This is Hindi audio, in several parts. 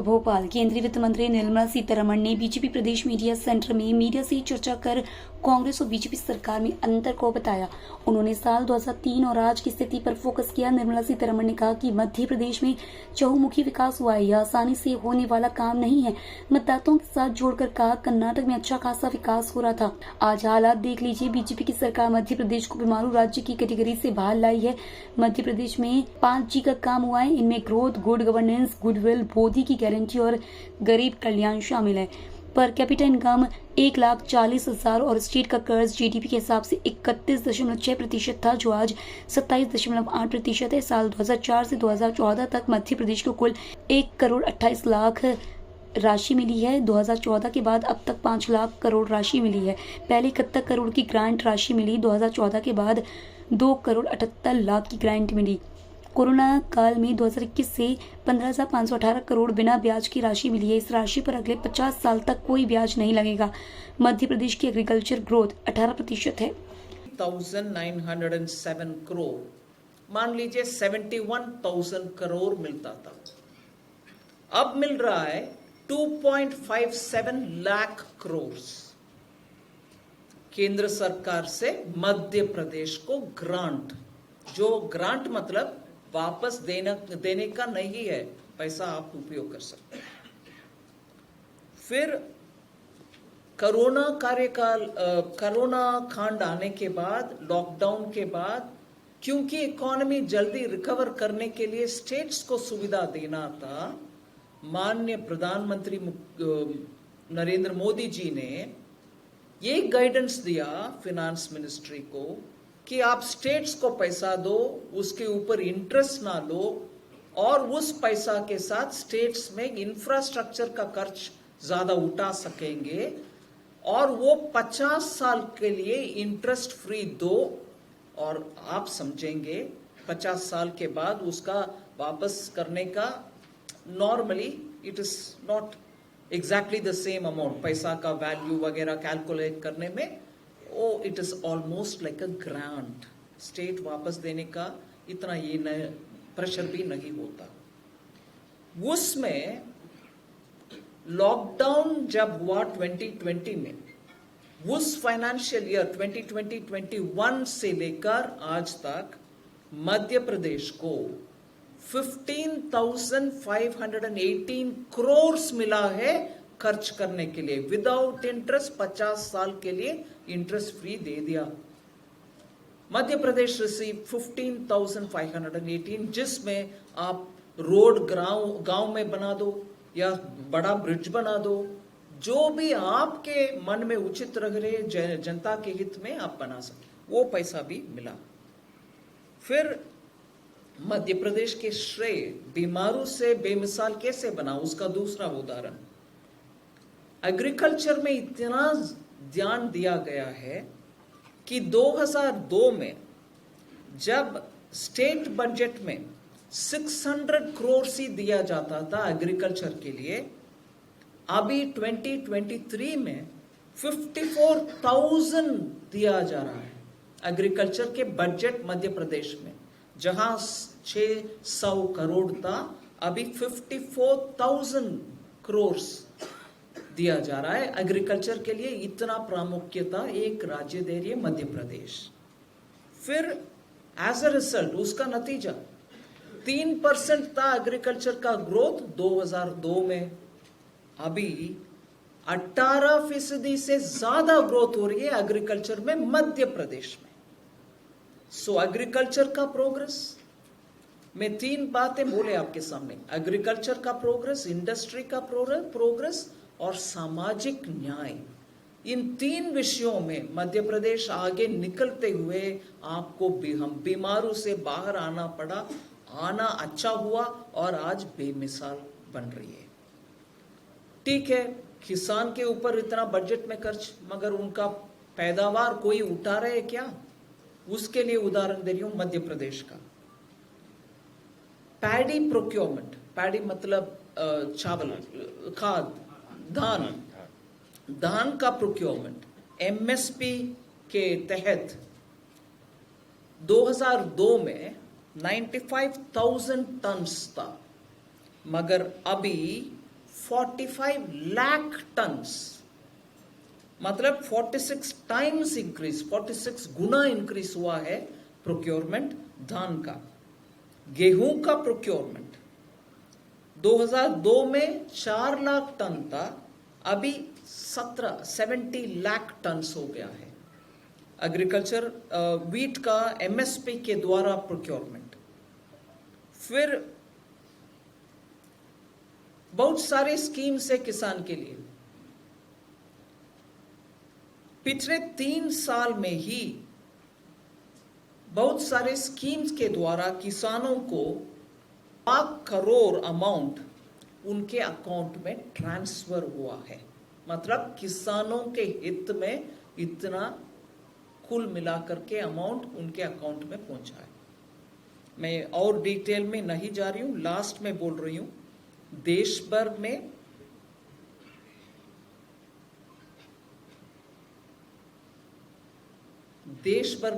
भोपाल केंद्रीय वित्त मंत्री निर्मला सीतारमण ने बीजेपी प्रदेश मीडिया सेंटर में मीडिया से चर्चा कर कांग्रेस और बीजेपी सरकार में अंतर को बताया। उन्होंने साल 2003 और आज की स्थिति पर फोकस किया। निर्मला सीतारमण ने कहा कि मध्य प्रदेश में चहुमुखी विकास हुआ है, यह आसानी से होने वाला काम नहीं है। मतदाताओं के साथ जोड़कर कहा, कर्नाटक में अच्छा खासा विकास हो रहा था, आज हालात देख लीजिए। बीजेपी की सरकार मध्य प्रदेश को बीमारू राज्य की कैटेगरी से बाहर लाई है। मध्य प्रदेश में 5G का काम हुआ है, इनमें growth, good governance, goodwill, Modi की गारंटी और गरीब कल्याण शामिल है। पर कैपिटा इनकम 1,40,000 और स्टेट का कर्ज जीडीपी के हिसाब से 31.6% था, जो आज 27.8% है। साल 2004 से 2014 तक मध्य प्रदेश को कुल 1,28,00,000 राशि मिली है। 2014 के बाद अब तक 5 लाख करोड़ राशि मिली है। पहले 71 करोड़ की ग्रांट राशि मिली, 2014 के बाद 2,78,00,000 की ग्रांट मिली। कोरोना काल में 2021 से 15,518 करोड़ बिना ब्याज की राशि मिली है। इस राशि पर अगले 50 साल तक कोई ब्याज नहीं लगेगा। मध्य प्रदेश की एग्रीकल्चर ग्रोथ 18% है। 1907 करोड़, मान लीजिए 71,000 करोड़ मिलता था, अब मिल रहा है 2.57 लाख करोड़ केंद्र सरकार से मध्य प्रदेश को ग्रांट। जो ग्रांट मतलब वापस देने का नहीं है, पैसा आप उपयोग कर सकते हैं। फिर कोरोना कांड आने के बाद, लॉकडाउन के बाद, क्योंकि इकोनॉमी जल्दी रिकवर करने के लिए स्टेट्स को सुविधा देना था, माननीय प्रधानमंत्री नरेंद्र मोदी जी ने ये गाइडेंस दिया फिनांस मिनिस्ट्री को कि आप स्टेट्स को पैसा दो, उसके ऊपर इंटरेस्ट ना लो, और उस पैसा के साथ स्टेट्स में इंफ्रास्ट्रक्चर का खर्च ज्यादा उठा सकेंगे, और वो 50 साल के लिए इंटरेस्ट फ्री दो, और आप समझेंगे 50 साल के बाद उसका वापस करने का, normally it is not exactly the same amount, पैसा का वैल्यू वगैरह कैलकुलेट करने में it is almost like a grant. State वापस देने का इतना ये प्रेशर भी नहीं होता। उसमें लॉकडाउन जब हुआ 2020 में, उस फाइनेंशियल ईयर 2020-21 से लेकर आज तक मध्य प्रदेश को 15,518 करोड़ मिला है खर्च करने के लिए, विदाउट इंटरेस्ट। 50 साल के लिए इंटरेस्ट फ्री दे दिया। मध्य प्रदेश रिसीव 15,518, जिसमें आप रोड गांव में बना दो या बड़ा ब्रिज बना दो, जो भी आपके मन में उचित लग रहे, जनता के हित में आप बना सके, वो पैसा भी मिला। फिर मध्य प्रदेश के श्रेय बीमारू से बेमिसाल कैसे बना, उसका दूसरा उदाहरण, एग्रीकल्चर में इतना ध्यान दिया गया है कि 2002 में जब स्टेट बजट में 600 करोड़ ही दिया जाता था एग्रीकल्चर के लिए, अभी 2023 में 54,000 दिया जा रहा है एग्रीकल्चर के बजट मध्य प्रदेश में। जहां 600 करोड़ था, अभी 54,000 करोड़ दिया जा रहा है एग्रीकल्चर के लिए। इतना प्रामुख्यता एक राज्य दे रही है मध्य प्रदेश। फिर एज अ रिजल्ट, उसका नतीजा 3% था एग्रीकल्चर का ग्रोथ 2002 में, अभी 18% से ज्यादा ग्रोथ हो रही है एग्रीकल्चर में मध्य प्रदेश में। सो एग्रीकल्चर का प्रोग्रेस में 3 बातें बोले आपके सामने, एग्रीकल्चर का प्रोग्रेस, इंडस्ट्री का प्रोग्रेस और सामाजिक न्याय। इन 3 विषयों में मध्य प्रदेश आगे निकलते हुए आपको हम बीमारू से बाहर आना पड़ा, आना अच्छा हुआ और आज बेमिसाल बन रही है। ठीक है, किसान के ऊपर इतना बजट में खर्च, मगर उनका पैदावार कोई उठा रहे क्या? उसके लिए उदाहरण दे रही हूं मध्य प्रदेश का। पैडी प्रोक्योरमेंट, पैडी मतलब चावल, खाद, धान का प्रोक्योरमेंट एमएसपी के तहत 2002 में 95,000 टन था, मगर अभी 45 लाख टन्स, मतलब 46 टाइम्स इंक्रीज, 46 गुना इंक्रीज हुआ है प्रोक्योरमेंट धान का। गेहूं का प्रोक्योरमेंट 2002 में 4 लाख टन था, अभी 70 लाख टन हो गया है। एग्रीकल्चर वीट का एमएसपी के द्वारा प्रोक्योरमेंट। फिर बहुत सारे स्कीम्स है किसान के लिए। पिछले 3 साल में ही बहुत सारे स्कीम्स के द्वारा किसानों को 1 करोड़ अमाउंट उनके अकाउंट में ट्रांसफर हुआ है। मतलब किसानों के हित में इतना कुल मिलाकर के अमाउंट उनके अकाउंट में पहुंचा है। मैं और डिटेल में नहीं जा रही हूं, लास्ट में बोल रही हूं। देश भर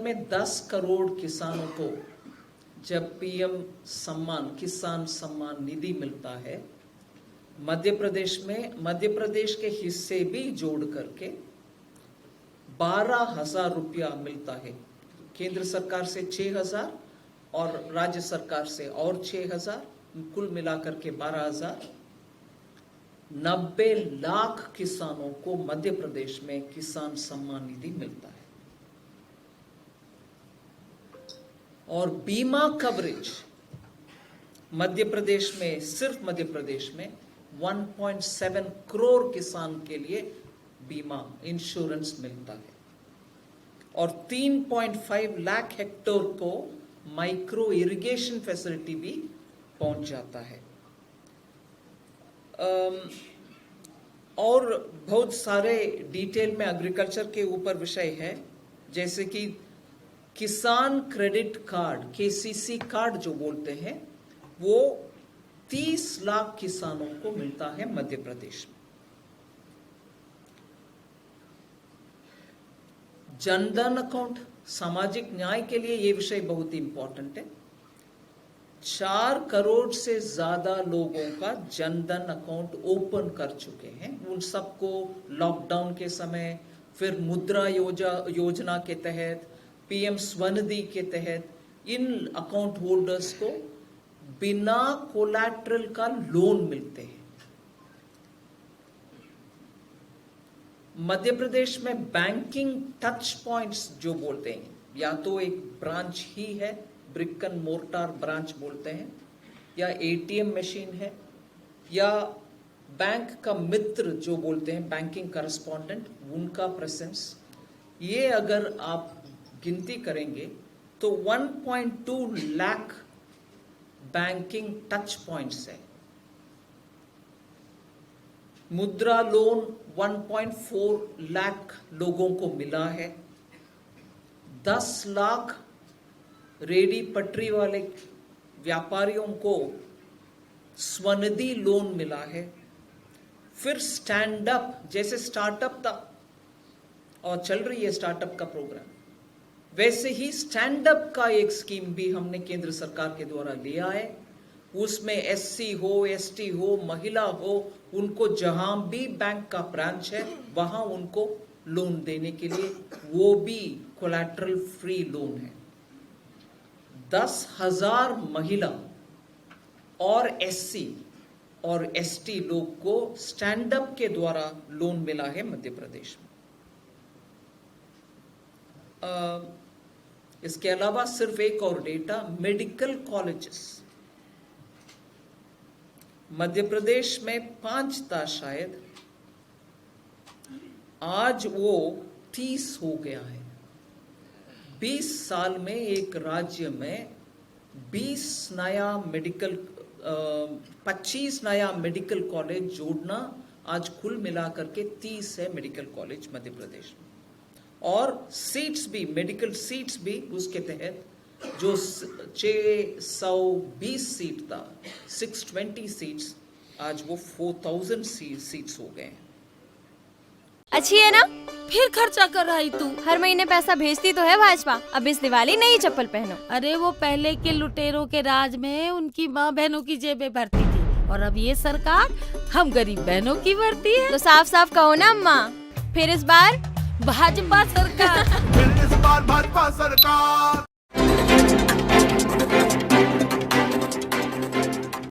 में 10 करोड़ किसानों को जब पीएम सम्मान, किसान सम्मान निधि मिलता है, मध्य प्रदेश के हिस्से भी जोड़ करके 12,000 रुपया मिलता है। केंद्र सरकार से 6,000 और राज्य सरकार से और 6,000, कुल मिलाकर के 12,000। 90 लाख किसानों को मध्य प्रदेश में किसान सम्मान निधि मिलता है। और बीमा कवरेज मध्य प्रदेश में, सिर्फ मध्य प्रदेश में 1.7 करोड़ किसान के लिए बीमा इंश्योरेंस मिलता है। और 3.5 लाख हेक्टेयर को माइक्रो इरिगेशन फैसिलिटी भी पहुंच जाता है। और बहुत सारे डिटेल में एग्रीकल्चर के ऊपर विषय है, जैसे कि किसान क्रेडिट कार्ड, केसीसी कार्ड जो बोलते हैं, वो 30 लाख किसानों को मिलता है मध्य प्रदेश में। जनधन अकाउंट, सामाजिक न्याय के लिए ये विषय बहुत ही इंपॉर्टेंट है। 4 करोड़ से ज्यादा लोगों का जनधन अकाउंट ओपन कर चुके हैं। उन सबको लॉकडाउन के समय, फिर मुद्रा योजना के तहत, पीएम स्वनिधि के तहत इन अकाउंट होल्डर्स को बिना कोलैटरल का लोन मिलते हैं। मध्य प्रदेश में बैंकिंग टच पॉइंट्स जो बोलते हैं, या तो एक ब्रांच ही है, ब्रिक एंड मोर्टार ब्रांच बोलते हैं, या एटीएम मशीन है, या बैंक का मित्र जो बोलते हैं, बैंकिंग करस्पॉन्डेंट, उनका प्रेजेंस। ये अगर आप गिनती करेंगे तो 1.2 लाख बैंकिंग टच पॉइंट्स है। मुद्रा लोन 1.4 लाख लोगों को मिला है। 10 लाख रेडी पटरी वाले व्यापारियों को स्वनिधि लोन मिला है। फिर स्टैंड अप, जैसे स्टार्टअप था और चल रही है स्टार्टअप का प्रोग्राम, वैसे ही स्टैंड अप का एक स्कीम भी हमने केंद्र सरकार के द्वारा लिया है। उसमें एससी हो, एसटी हो, महिला हो, उनको जहां भी बैंक का ब्रांच है वहां उनको लोन देने के लिए, वो भी कोलैटरल फ्री लोन है। 10,000 महिला और एससी और एसटी लोग को स्टैंड अप के द्वारा लोन मिला है मध्य प्रदेश में। इसके अलावा सिर्फ एक और data, medical colleges Madhya Pradesh में 5 था शायद, आज वो 30 हो गया है। 20 साल में एक राज्य में 25 नया मेडिकल कॉलेज जोड़ना, आज कुल मिलाकर के 30 है मेडिकल कॉलेज मध्य प्रदेश में। और सीट्स भी, मेडिकल सीट्स भी उसके तहत, जो 620 सीट था, 620 सीट्स, आज वो 4000 सीट्स हो गए हैं। अच्छी है ना? फिर खर्चा कर रही तू। हर महीने पैसा भेजती तो है भाजपा। अब इस दिवाली नई चप्पल पहनो। अरे वो पहले के लुटेरों के राज में उनकी माँ बहनों की जेबें भरती थी, और अब ये सरकार हम गरीब बहनों की भरती है। तो साफ साफ कहो ना अम्मा, फिर इस बार भाजपा सरकार। फिर इस बार भाजपा सरकार।